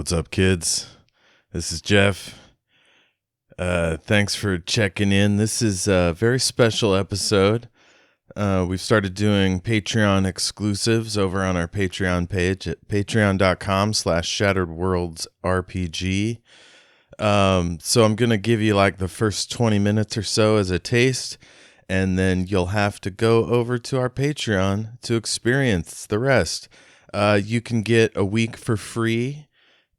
What's up, kids? This is Jeff. Thanks for checking in. This is a very special episode. We've started doing Patreon exclusives over on our Patreon page at patreon.com/shatteredworldsrpg. So I'm going to give you like the first 20 minutes or so as a taste, and then you'll have to go over to our Patreon to experience the rest. You can get a week for free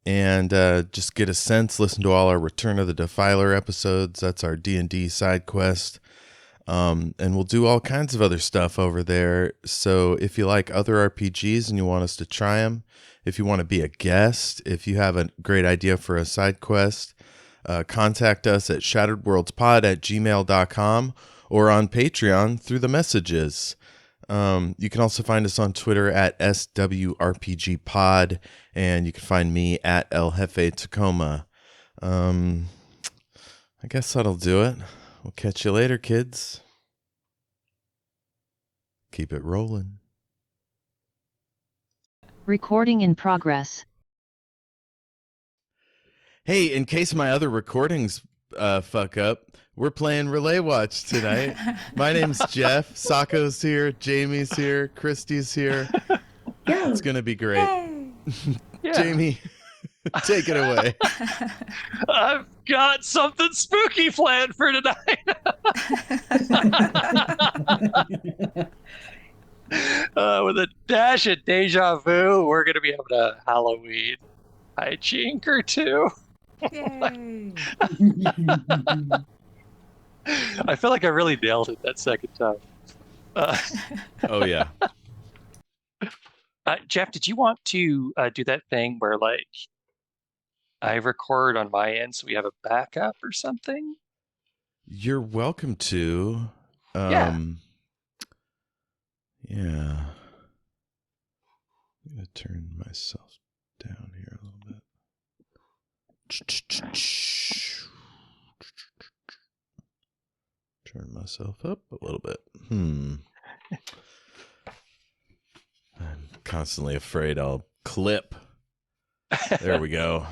and just get a sense, listen to all our Return of the Defiler episodes. That's our D&D side quest. And we'll do all kinds of other stuff over there. So if you like other RPGs and you want us to try them, if you want to be a guest, if you have a great idea for a side quest, contact us at shatteredworldspod@gmail.com or on Patreon through the messages. You can also find us on Twitter at SWRPGpod, and you can find me at El Jefe Tacoma. I guess that'll do it. We'll catch you later, kids. Keep it rolling. Recording in progress. Hey, in case my other recordings fuck up, we're playing Relay Watch tonight. My name's Jeff. Sako's here. Jamie's here. Christy's here. Yeah. It's going to be great. Jamie, take it away. I've got something spooky planned for tonight. With a dash of deja vu, we're going to be having a Halloween hijink or two. Yay. I feel like I really nailed it that second time. Oh, yeah. Jeff, did you want to do that thing where, like, I record on my end so we have a backup or something? You're welcome to. Yeah. Yeah. I'm going to turn myself down here a little bit. Turn myself up a little bit. I'm constantly afraid I'll clip. There we go.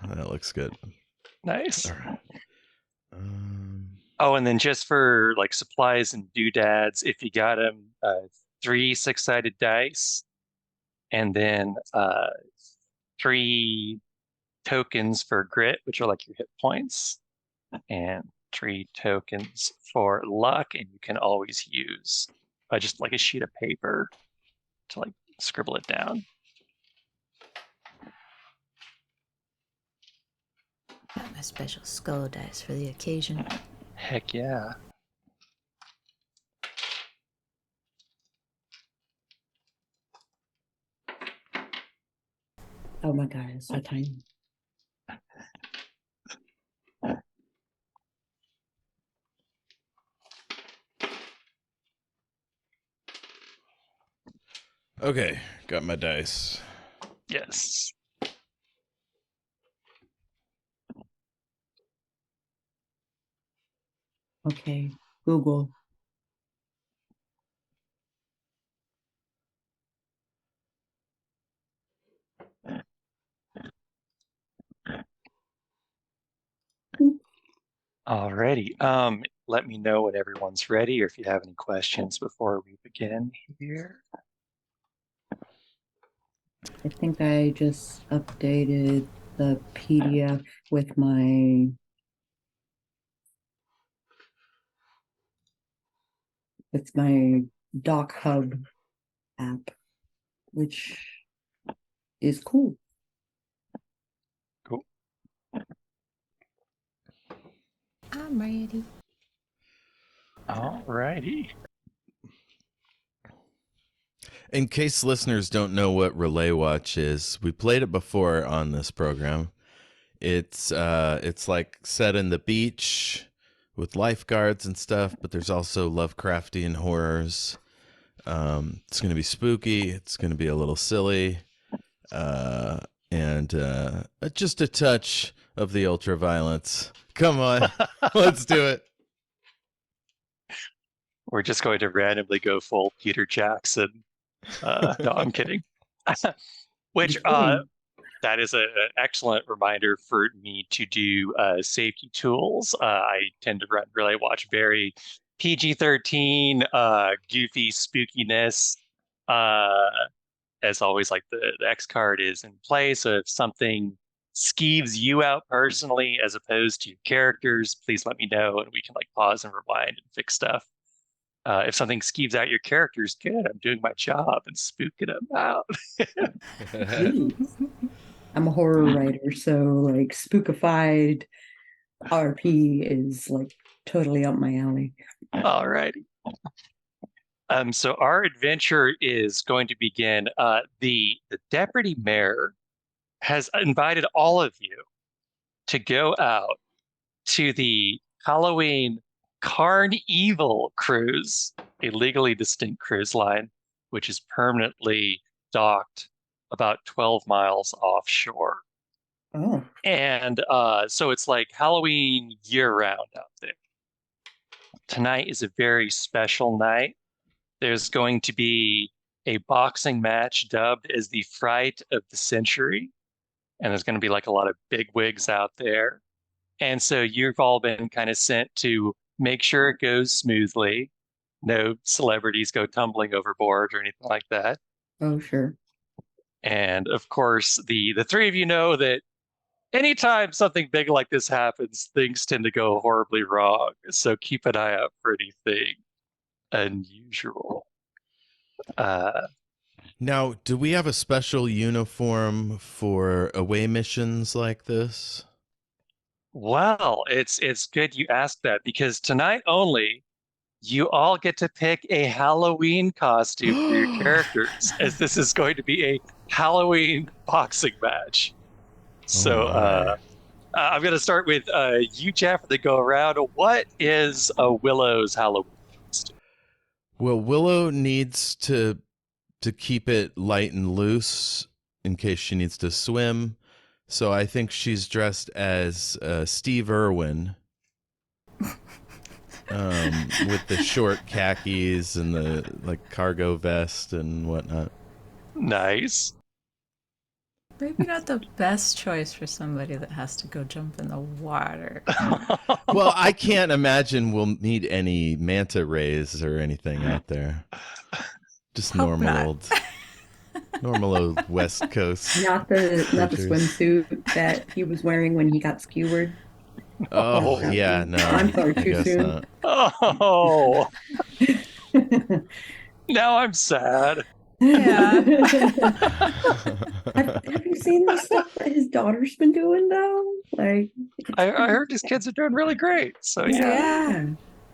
That looks good. Nice. All right. Oh, and then just for like supplies and doodads, if you got them, 3 6-sided dice, and then 3 tokens for grit, which are like your hit points, and 3 tokens for luck, and you can always use just like a sheet of paper to like scribble it down. Got my special skull dice for the occasion. Heck yeah. Oh my god, it's so tiny. Okay, got my dice. Yes. Okay, Google. Alrighty. Let me know when everyone's ready or if you have any questions before we begin here. I think I just updated the PDF with my Doc Hub app, which is cool. Cool. I'm ready. Alrighty. In case listeners don't know what Relay Watch is, we played it before on this program. It's like set in the beach with lifeguards and stuff, but there's also Lovecraftian horrors. It's going to be spooky. It's going to be a little silly, and just a touch of the ultra violence. Come on, let's do it. We're just going to randomly go full Peter Jackson. No, I'm kidding. Which That is an excellent reminder for me to do safety tools. I tend to watch very PG-13, goofy spookiness. As always, like the X card is in play. So if something skeeves you out personally as opposed to your characters, please let me know and we can like pause and rewind and fix stuff. If something skeeves out your characters, good, I'm doing my job and spooking them out. Please. I'm a horror writer, so like spookified RP is like totally up my alley. All righty. So our adventure is going to begin. The deputy mayor has invited all of you to go out to the Halloween Carnival cruise, a legally distinct cruise line, which is permanently docked about 12 miles offshore. Oh, And so it's like Halloween year-round out there. Tonight is a very special night. There's going to be a boxing match dubbed as the Fright of the Century. And there's going to be like a lot of big wigs out there. And so you've all been kind of sent to make sure it goes smoothly. No celebrities go tumbling overboard or anything like that. oh, sure. And of course, the three of you know that anytime something big like this happens, things tend to go horribly wrong. So keep an eye out for anything unusual. Now, do we have a special uniform for away missions like this? Well, it's good you asked that because tonight only you all get to pick a Halloween costume for your characters, as this is going to be a Halloween boxing match. So I'm going to start with you, Jeff, to go around. What is a Willow's Halloween costume? Well, Willow needs to keep it light and loose in case she needs to swim. So I think she's dressed as Steve Irwin, with the short khakis and the like cargo vest and whatnot. Nice. Maybe not the best choice for somebody that has to go jump in the water. Well, I can't imagine we'll need any manta rays or anything out there. Just Hope not. normal old West Coast. Not the creatures. swimsuit that he was wearing when he got skewered. Oh, yeah, no. I'm sorry, I too guess soon. not. Oh, now I'm sad. Yeah. Have you seen the stuff that his daughter's been doing though? Like, I heard these kids are doing really great. So yeah. Yeah.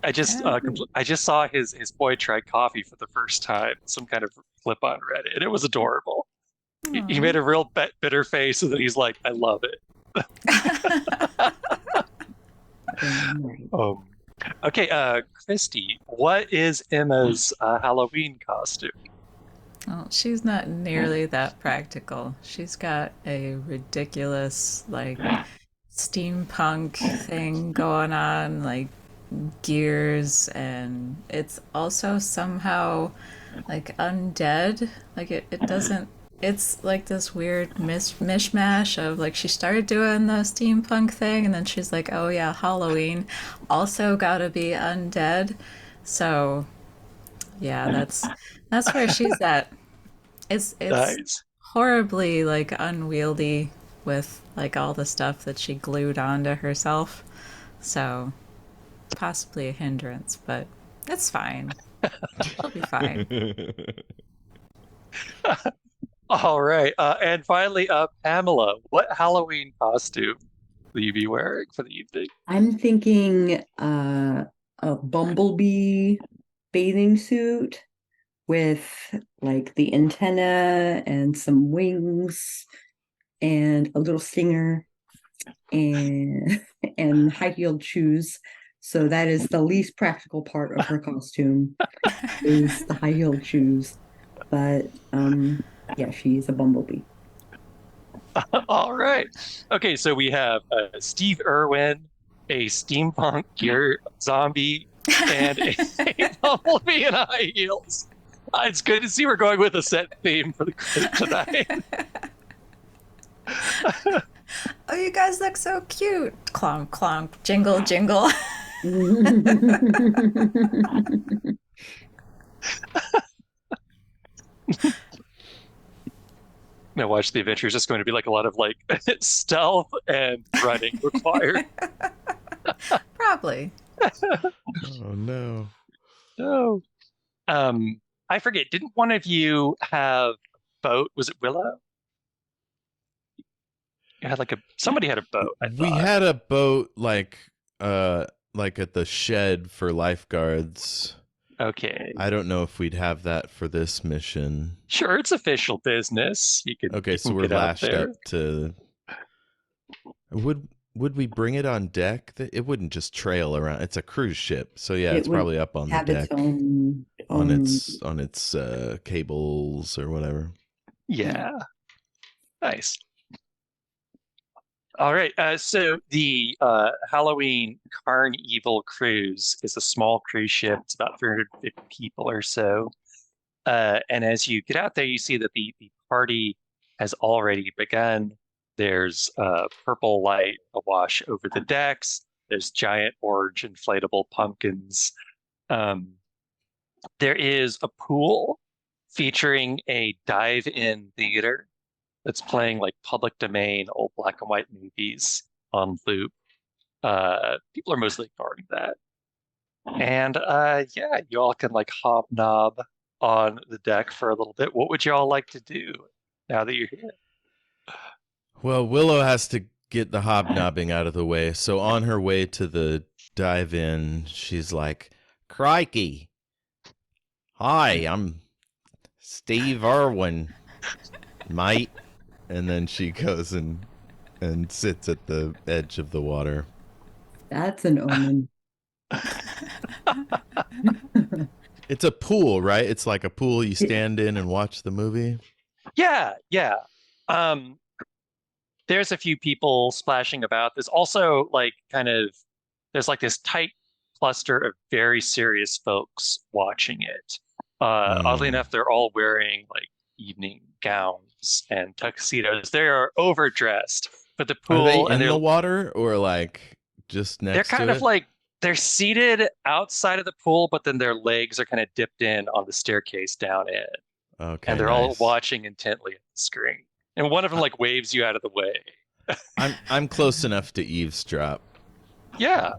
I just Yeah. I just saw his boy try coffee for the first time, some kind of clip on Reddit, and it was adorable. He made a real bitter face, and then he's like, "I love it." Okay, Christy, what is Emma's Halloween costume? Well, she's not nearly that practical. She's got a ridiculous, like, steampunk thing going on, like gears, and it's also somehow like undead. Like it doesn't. It's like this weird mishmash of like she started doing the steampunk thing, and then she's like, oh yeah, Halloween, also gotta be undead. So yeah, that's where she's at. It's Nice. horribly like unwieldy with like all the stuff that she glued onto herself. So possibly a hindrance, but it's fine. She'll be fine. All right, and finally, Pamela, what Halloween costume will you be wearing for the evening? I'm thinking a bumblebee bathing suit with like the antenna and some wings and a little stinger and high-heeled shoes. So that is the least practical part of her costume is the high-heeled shoes. But yeah, she's a bumblebee. All right. Okay, so we have Steve Irwin, a steampunk gear zombie, and a bumblebee in high heels. It's good to see we're going with a set theme for the group tonight. Oh, you guys look so cute. Clonk, clonk, jingle, jingle. Now watch the adventure is just going to be like a lot of like stealth and running required. Probably. Oh no. No. I forget, didn't one of you have a boat? Was it Willow? You had somebody had a boat, I We thought. had a boat like at the shed for lifeguards. Okay. I don't know if we'd have that for this mission. Sure, it's official business. You can Okay, you so can we're get out lashed there. up to. Would we bring it on deck? It wouldn't just trail around. It's a cruise ship, so yeah, It it's would probably up on the have deck its own on its cables or whatever. Yeah. Nice. All right. So the Halloween Carnival cruise is a small cruise ship. It's about 350 people or so. And as you get out there, you see that the party has already begun. There's purple light awash over the decks. There's giant orange inflatable pumpkins. There is a pool featuring a dive-in theater that's playing like public domain old black and white movies on loop. People are mostly ignoring that. And yeah, you all can like hobnob on the deck for a little bit. What would you all like to do now that you're here? Well, Willow has to get the hobnobbing out of the way. So on her way to the dive-in, she's like, "Crikey! Hi, I'm Steve Irwin, mate." And then she goes and sits at the edge of the water. That's an omen. It's a pool, right? It's like a pool you stand in and watch the movie. Yeah. There's a few people splashing about. There's also like there's like this tight cluster of very serious folks watching it. Oddly enough, they're all wearing like evening gowns and tuxedos. They are overdressed for the Are they pool, and in the water or like just next they're to kind it? of like they're seated outside of the pool, but then their legs are kind of dipped in on the staircase down in. Okay, And they're all nice. watching intently at the screen. And one of them like waves you out of the way. I'm close enough to eavesdrop. Yeah.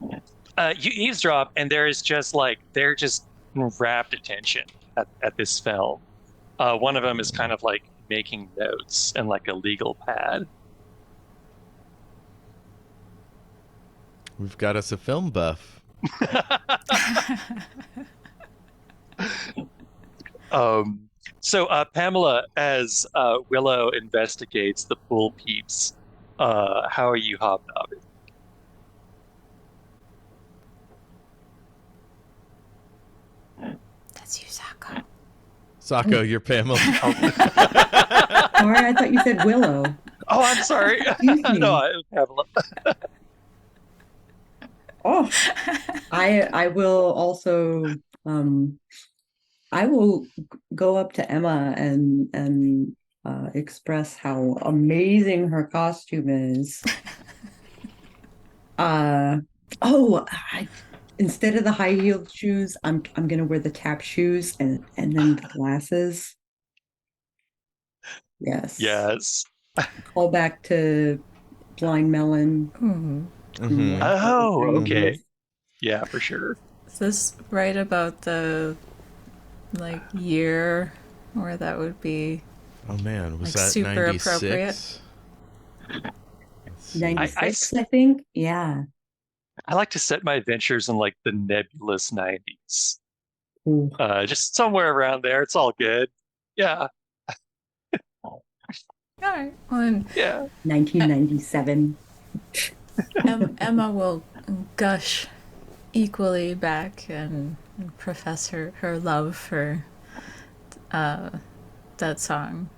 You eavesdrop, and there is just like they're just rapt attention at this film. One of them is kind of like making notes in like a legal pad. We've got us a film buff. So Pamela, as Willow investigates the pool peeps, how are you hobnobbing? That's you, Sako. Sako, you're Pamela. Or I thought you said Willow. Oh, I'm sorry. Excuse me. No, I'm Pamela. Oh, I will also I will go up to Emma and express how amazing her costume is. Instead of the high-heeled shoes, I'm gonna wear the tap shoes and then the glasses. Yes. Yes. Call back to Blind Melon. Mhm. Oh, okay. Yeah, for sure. Is this right about the like year where that would be? Oh man, was Like, that super 96? appropriate. 96, I think. Yeah. I like to set my adventures in like the nebulous 90s. Ooh. Just somewhere around there. It's all good. Yeah. All right. Well, then 1997. Emma will gush equally back and profess her love for that song.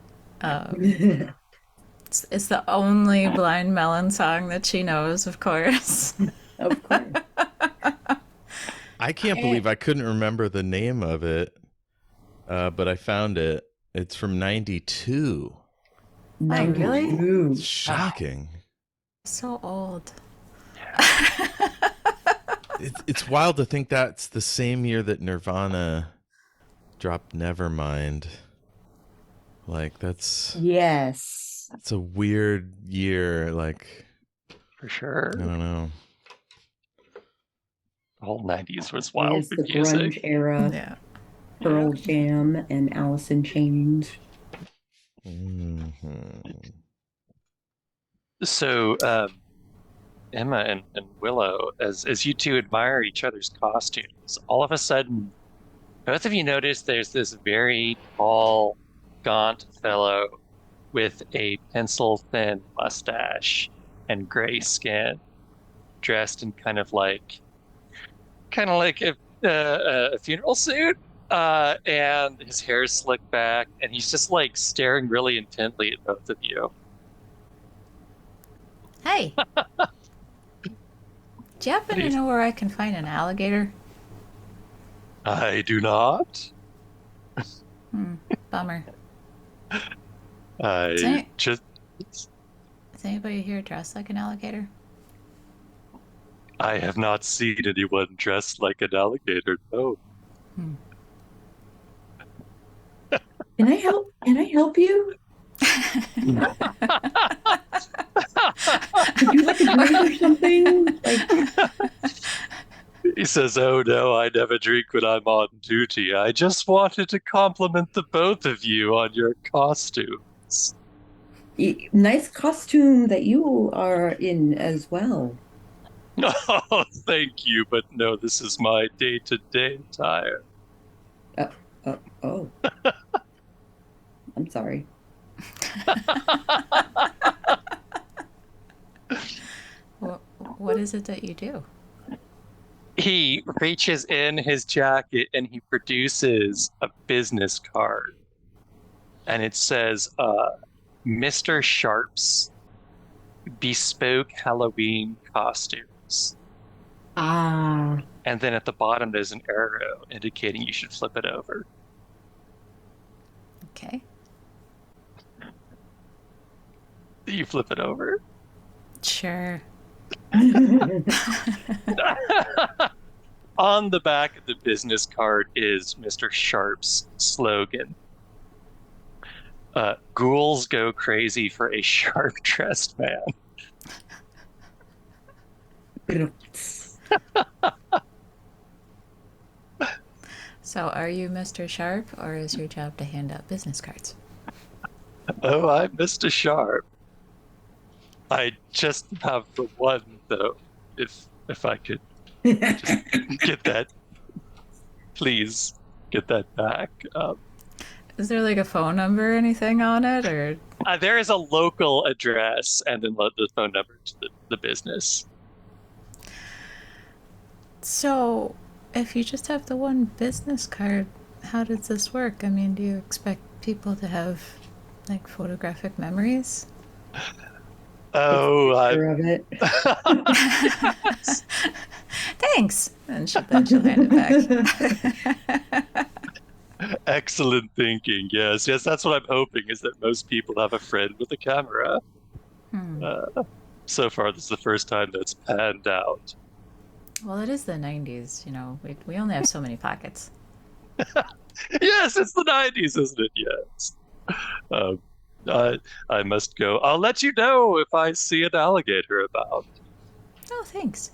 It's the only Blind Melon song that she knows, of course. Of course. I can't believe I couldn't remember the name of it, but I found it. It's from 92. really? 92. Shocking. So old. It's wild to think that's the same year that Nirvana dropped Nevermind. Like that's Yes. a weird year. Like For sure. I don't know. The whole 90s was It wild is for the music. grunge era. Yeah. Pearl Jam and Alice in Chains. Mhm. So, Emma and Willow, as you two admire each other's costumes, all of a sudden, both of you notice there's this very tall, gaunt fellow with a pencil-thin mustache and gray skin, dressed in kind of like a funeral suit, and his hair is slicked back, and he's just like staring really intently at both of you. Hey. Do you happen to know where I can find an alligator? I do not. Bummer. I Is just Is anybody here dressed like an alligator? I have not seen anyone dressed like an alligator. No. Can I help? Can I help you? Would you like a drink or something? Like, He says, "Oh no, I never drink when I'm on duty. I just wanted to compliment the both of you on your costumes." nice costume that you are in as well. Oh, thank you, but no, this is my day-to-day attire. Oh. I'm sorry. What is it that you do? He reaches in his jacket and he produces a business card. And it says, Mr. Sharp's bespoke Halloween costumes. Ah. And then at the bottom, there's an arrow indicating you should flip it over. Okay. You flip it over. Sure. On the back of the business card is Mr. Sharp's slogan. Ghouls go crazy for a sharp-dressed man. So, are you Mr. Sharp, or is your job to hand out business cards? Oh, I'm Mr. Sharp. I just have the one, though. If I could just get that, please get that back. Is there like a phone number or anything on it, or? There is a local address and then the phone number to the business. So, if you just have the one business card, how does this work? I mean, do you expect people to have like photographic memories? Oh, Picture of it. Thanks. And then she'll hand it back. excellent thinking. Yes, that's what I'm hoping, is that most people have a friend with a camera. So far, this is the first time that's panned out. Well, it is the 90s, you know. We only have so many pockets. Yes, it's the 90s, isn't it? Yes. I must go. I'll let you know if I see an alligator about. Oh, thanks.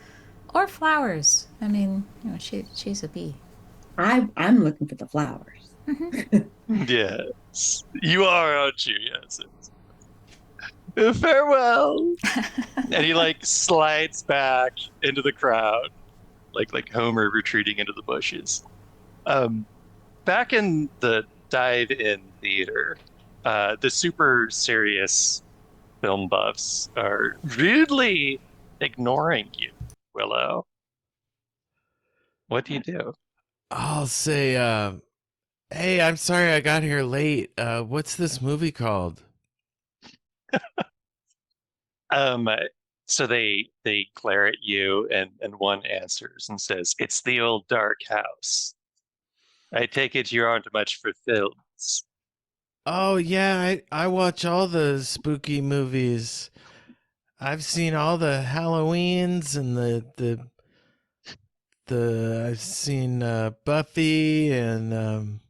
Or flowers. I mean, you know, she's a bee. I'm looking for the flowers. Yes, you are, aren't you? Yes. Farewell. And he like slides back into the crowd, like Homer retreating into the bushes. Back in the dive-in theater, the super serious film buffs are rudely ignoring you, Willow. What do you do? I'll say, hey, I'm sorry I got here late. What's this movie called? So they glare at you, and one answers and says, "It's The Old Dark House." I take it you aren't much for films. Oh yeah, I watch all the spooky movies. I've seen all the Halloweens and the I've seen Buffy and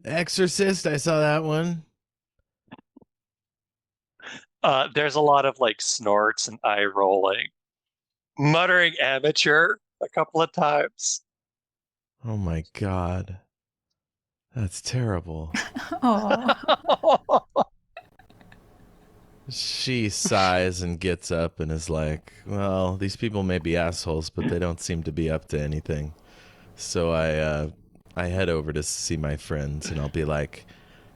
Exorcist. I saw that one. There's a lot of like snorts and eye rolling, muttering amateur a couple of times. Oh my god. That's terrible. Oh, She sighs and gets up and is like, "Well, these people may be assholes, but they don't seem to be up to anything." So I head over to see my friends and I'll be like,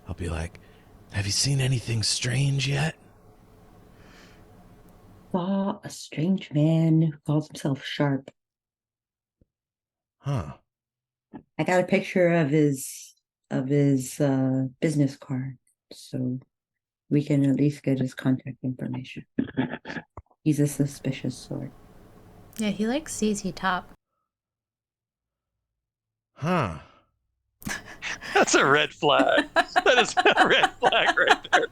"Have you seen anything strange yet?" Saw a strange man who calls himself Sharp. Huh. I got a picture of his business card, so we can at least get his contact information. He's a suspicious sort. Yeah, he likes ZZ Top. Huh. That's a red flag. That is a red flag right there.